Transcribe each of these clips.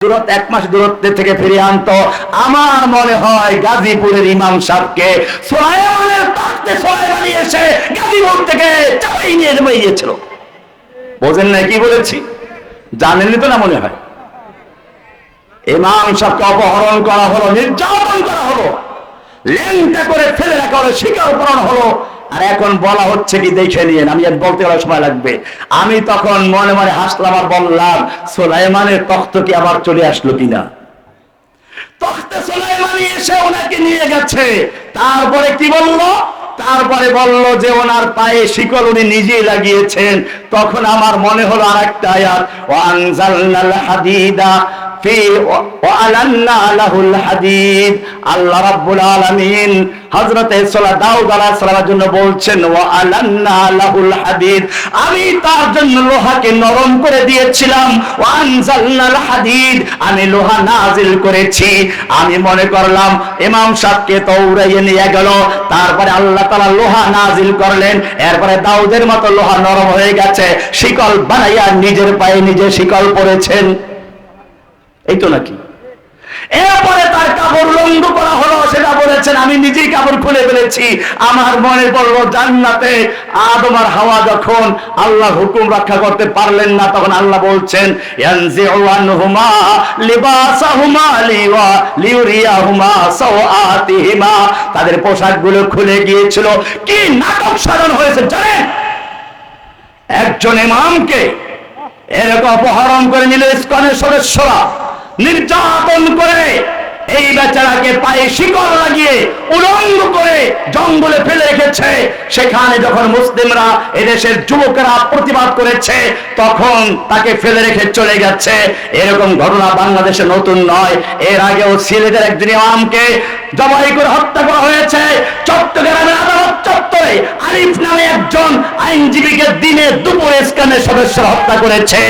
দূরত্ব 1 মাস দূরত্ব থেকে ফিরিয়ে আনতো। আমার মনে হয় গাজীপুরের ইমাম সাহেবকে সুলাইমানের তাখতে সুলাইমানি এসে গাজীপুর থেকে চাপাই নিয়ে গিয়েছিল। বোঝেন না কি বলেছি? জানেনই তো না মনে হয়। ইমাম সাহেবকে অপহরণ করা হলো, নির্যাতন করা হলো, ল্যাংটা করে ফেলে রাখা হলো, শিকার করানো হলো। আর এখন বলা হচ্ছে কি দেখে নিয়েন, আমি বলতে গেলে সময় লাগবে। আমি তখন মনে মনে হাসলাম আর বললাম, সুলাইমানের তখ্ত কি আবার চলে আসলো কিনা? তখ্তে সুলাইমানি এসে ওনাকে নিয়ে গেছে। তারপরে কি বলল? তারপরে বলল যে ওনার পায়ে শিকল উনি নিজেই লাগিয়েছেন। তখন আমার মনে হলো আরেকটা আয়াত, ওয়া আনজালনাল হাদিদা ফি ওয়া আলান্না লাহুল হাদিদ। আল্লাহ রাব্বুল আলামিন হযরতে দাউদ আলাইহিস সালামের জন্য বলছেন, ওয়া আলান্না লাহুল হাদিদ, আমি তার জন্য লোহাকে নরম করে দিয়েছিলাম। ওয়া আনজালনাল হাদিদ, আমি লোহা নাজিল করেছি। আমি মনে করলাম ইমাম সাহেবকে তো উড়াইয়ে নিয়ে গেল, তারপরে আল্লাহ তাআলা লোহা নাজিল করলেন, এরপরে দাউদের মতো লোহা নরম হয়ে গেছে, শিকল বানাইয়া নিজের পায়ে নিজে শিকল পরেছেন। এই তো নাকি? এরপরে তার কাপড় লঙ্ঘ করা হলো, সেটা বলেছেন আমি নিজেই কাপড় খুলে ফেলেছি। আমার মনে পড়লো জান্নাতে আদম আর হাওয়া যখন আল্লাহ হুকুম রক্ষা করতে পারলেন না, তখন আল্লাহ বলছেন ইয়ানজিউ আনহুমা লিবাসাহুমা লিউরিয়াহুমা সাওআতিহিমা, তাদের পোশাকগুলো খুলে গিয়েছিল। কি নাটক সাজানো হয়েছে জানেন? একজন ইমামকে এরকম অপহরণ করে নিল ইসকনের সদস্যরা, নির্যাতন করে এই বেচারাকে পায়ে শিকল লাগিয়ে উলঙ্গ করে জঙ্গলে ফেলে রেখেছে। সেখানে যখন মুসলিমরা, এদেশের যুবকেরা প্রতিবাদ করেছে, তখন তাকে ফেলে রেখে চলে গেছে। এরকম ঘটনা বাংলাদেশে নতুন নয়। এর আগেও সিলেটের একজন ইমামকে জবাই করে হত্যা করা হয়েছে। চট্টগ্রামের আদালত চত্বরে আরিফ নামে একজন আইনজীবীকে দিনে দুপুরে ইসকনের সদস্যরা হত্যা করেছে।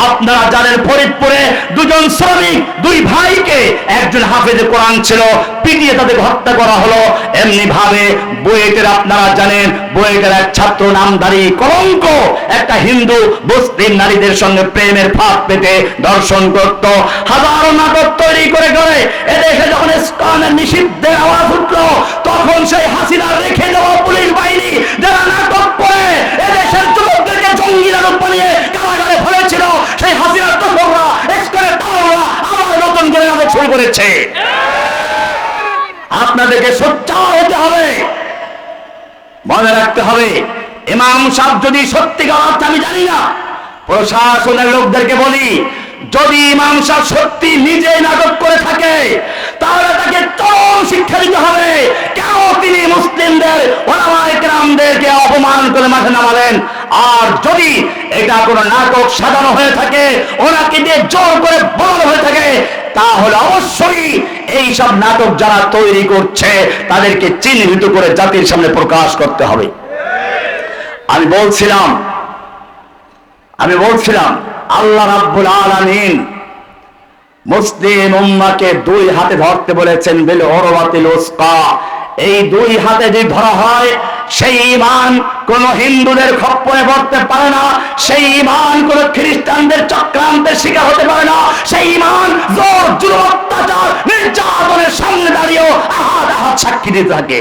আপনারা জানেন ফরিদপুরে দুজন শ্রমিক, দুই ভাইকে, একজন হাফেজে কোরআন ছিল, পিটিয়ে তাদের হত্যা করা হলো। এমনি ভাবে বুয়েটের, আপনারা জানেন বুয়েটের এক ছাত্র নামধারী কলঙ্ক একটা হিন্দু মুসলিম নারীদের সঙ্গে প্রেমের ফাঁদ পেতে দর্শন করত। হাজারো নাটক তৈরি করে করে এদেশে যখন ইসকনের নিষিদ্ধের আওয়াজ উঠলো, তখন সেই হাসিনা রেখে দেওয়া পুলিশ বাহিনী যারা নাটক করে এদেশের যুবকদেরকে জঙ্গি নাটক বানিয়ে কারাগারে ফেলেছিল, সেই হাসিনার দোসররা, ইসকনের দালালরা আবার নতুন করে নাটক শুরু করেছে। আপনাদেরকে সোচ্চার হতে হবে, মনে রাখতে হবে। ইমাম সাহেব যদি সত্যিকার অর্থে, আমি জানি না, প্রশাসনের লোকদেরকে বলি, যদি ইমাম সাহেব সত্যি নিজে নাটক করে থাকে, তাহলে তাকে চরম শিক্ষা দিতে হবে। কেন তিনি মুসলিমদের ওলামায়ে কেরামদেরকে অপমান করে মাঠে নামালেন? আর যদি এটা কোনো নাটক সাজানো হয়ে থাকে, ওনাকে দিয়ে জোর করে বলানো হয়ে থাকে, তাহলে অবশ্যই এই সব নাটক যারা তৈরি করছে তাদেরকে চিহ্নিত করে জাতির সামনে প্রকাশ করতে হবে। আমি বলছিলাম আল্লাহ রাব্বুল আলামিন মুসলিম উম্মাহকে দুই হাতে ধরতে বলেছেন, বিল উরওয়াতিল উসকা। এই দুই হাতে যদি ধরা হয়, সেই ঈমান কোন হিন্দুদের খপ্পরে পড়তে পারে না, সেই ঈমান কোন খ্রিস্টানদের চক্রান্তের শিকার হতে পারে না, সেই ঈমান জোর জুলুম অত্যাচার নির্যাতনের সামনে দাঁড়িয়েও আহাদ আহাদ সাক্ষী দিতে থাকে।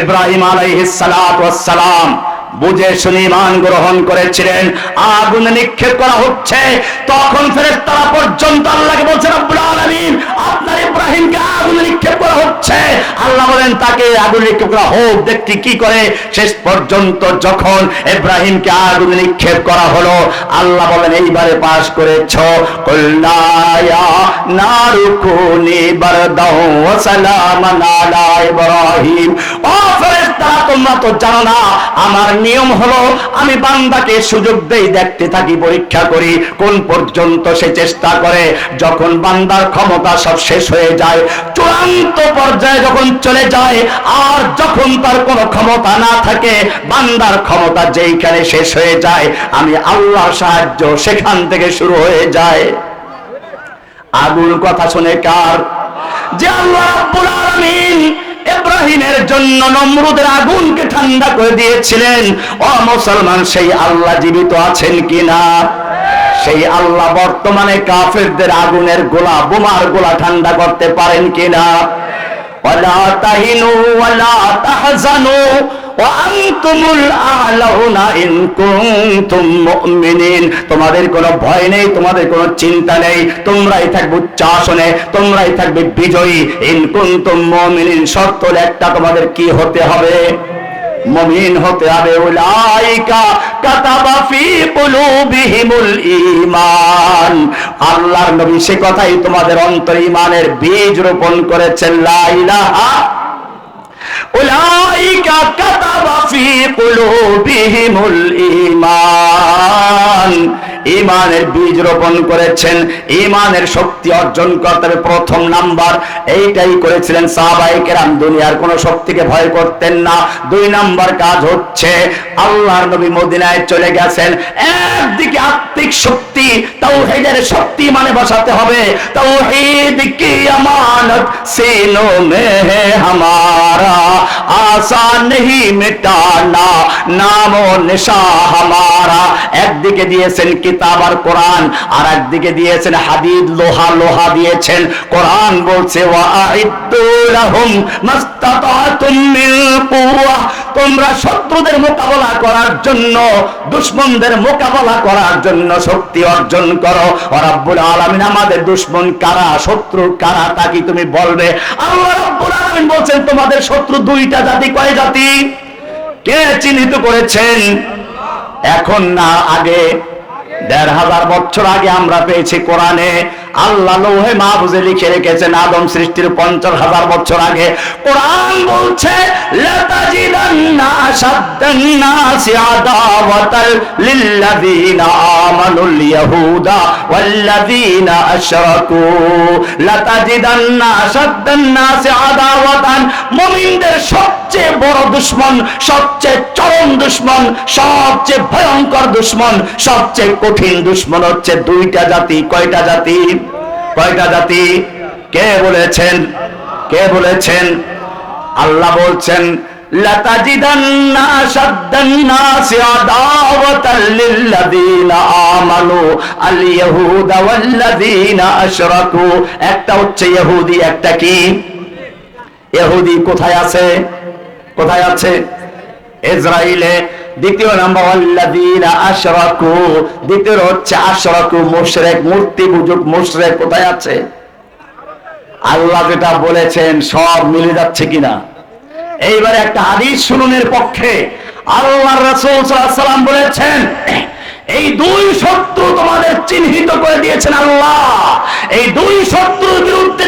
ইব্রাহিম আলাইহিস সালাতু ওয়াস সালাম বুঝে শুনে ঈমান গ্রহণ করেছিলেন। আগুনে নিক্ষেপ করা হচ্ছে, তখন ফেরেশতারা পর্যন্ত আল্লাহকে বলছে, রব্বুল আলামিন আপনার ইব্রাহিমকে আগুনে নিক্ষেপ করা হচ্ছে। আল্লাহ বলেন তাকে আগুনে নিক্ষেপ করা হোক, দেখতে কি করে। শেষ পর্যন্ত যখন ইব্রাহিমকে আগুনে নিক্ষেপ করা হলো, আল্লাহ বলেন এইবারে পাস করেছো, কুল্লা ইয়া নারু কুনি বারদাও ওয়া সালামান আলা ইব্রাহিম। ও ফেরেশতারা, তোমরা তো জানো না আমার নিয়ম হলো আমি বান্দাকে সুযোগ দেই, দেখতে থাকি, পরীক্ষা করি কোন পর্যন্ত সে চেষ্টা করে। যখন বান্দার ক্ষমতা সব শেষ হয়ে যায়, চূড়ান্ত পর্যায়ে যখন চলে যায়, আর যখন তার কোনো ক্ষমতা না থাকে, বান্দার ক্ষমতা যেইখানে শেষ হয়ে যায়, আমি আল্লাহর সাহায্য সেখান থেকে শুরু হয়ে যায়। আগুন কথা শুনে কার? যে আল্লাহ রাব্বুল আলামিন ইব্রাহিমের জন্য নমরুদের আগুনকে ঠান্ডা করে দিয়েছিলেন। ও মুসলমান, সেই আল্লাহ জীবিত আছেন কিনা? সেই আল্লাহ বর্তমানে কাফেরদের আগুনের গোলা, বোমার গোলা ঠান্ডা করতে পারেন কিনা? ওয়ালা তাহিনু ওয়ালা তাহজানু ওয়া আনতুমুল আ'লাউনা ইন কুনতুম মুমিনিন। তোমাদের কোনো ভয় নেই, তোমাদের কোনো চিন্তা নেই, তোমরাই থাকবে উচ্চ আসনে, তোমরাই থাকবে বিজয়ী। ইন কুনতুম মুমিনিন, শর্ত হলো একটা, তোমাদের কি হতে হবে? মুমিন হতে হবে। উলাইকা কাতাবা ফি কুলুবিহিমুল ঈমান। আল্লাহর নবী সে কথাই তোমাদের অন্তরে ঈমানের বীজ রোপণ করেছেন। লা ইলাহা উলাইকা কাতাবা ফি কুলুবিহিমুল ঈমান। ঈমানের বীজ রোপণ করেছেন। ঈমানের শক্তি অর্জন করতে হবে। প্রথম নাম্বার এইটাই করেছিলেন সাহাবায়ে কেরাম, দুনিয়ার কোন শক্তিকে ভয় করতেন না। দুই নাম্বার কাজ হচ্ছে আল্লাহর নবী মদিনায় চলে গেছেন, একদিকে আত্মিক শক্তি, তাওহীদের শক্তি মানে বসাতে হবে। তাওহীদ কি আমানত सीनों में है हमारा, आसान नहीं मिटाना नामो निशा हमारा। একদিকে দিয়েছেন কিতাব আর কোরআন, আর একদিকে দিয়েছেন হাদিদ, লোহা। লোহা দিয়েছেন কোরআন, বলছে ওয়া আইদ্দু লাহুম মাস্তাতাতুম মিন কুওয়া। তোমরা শত্রুদের মোকাবেলা করার জন্য, দুশমনদের মোকাবেলা করার জন্য শক্তি অর্জন করো। রব্বুল আলামিন আমাদের দুশমন কারা, শত্রু কারা তা কি তুমি বলবে? আল্লাহ রব্বুল আলামিন বলছেন তোমাদের শত্রু দুইটা জাতি। কয় জাতি? কে চিহ্নিত করেছেন? এখন না, আগে ১৫০০ বছর আগে আমরা পেয়েছি কোরআনে। আল্লাহ লৌহে মাহফুজে লিখে রেখেছেন আদম সৃষ্টির ৫০,০০০ বছর আগে। কোরআন বলছে লাতাজিদান্না আশাদ্দান নাসি আদাওয়াতাল লিল্লাযীনা আমানুল ইয়াহুদা ওয়াল্লাযীনা আশরাকু। লাতাজিদান্না আশাদ্দান নাসি আদাওয়াতান, মুমিনদের সবচেয়ে বড় দুশমন, সবচেয়ে চরম দুশমন, সবচেয়ে ভয়ঙ্কর দুশমন, সবচেয়ে কঠিন দুশমন হচ্ছে দুইটা জাতি। কয়টা জাতি? কয়টা জাতি? কে বলেছেন? কে বলেছেন? আল্লাহ বলছেন লাতাজিদান্না আশাদ্দান নাসি আদাওয়াতাল লিল্লাযীনা আমানু আল ইয়াহুদা ওয়াল্লাযীনা আশরাকু। একটা হচ্ছে ইহুদি, একটা কি? ইহুদি কোথায় আছে? কোথায় আছে? ইসরায়েলে। দ্বিতীয় নাম্বার আল্লাযীনা আশরাকু, দ্বিতীয় হচ্ছে আশরাকু, মুশরিক, মূর্তি পূজক মুশরিক। কোথায় আছে? আল্লাহ যেটা বলেছেন সব মিলে যাচ্ছে কিনা? এইবারে একটা হাদিস শুনুনের পক্ষে আল্লাহর রাসূল সাল্লাল্লাহু আলাইহি ওয়াসাল্লাম বলেছেন, এই দুই শত্রু তোমাদের চিহ্নিত করে দিয়েছেন আল্লাহ। এই দুই শত্রুর বিরুদ্ধে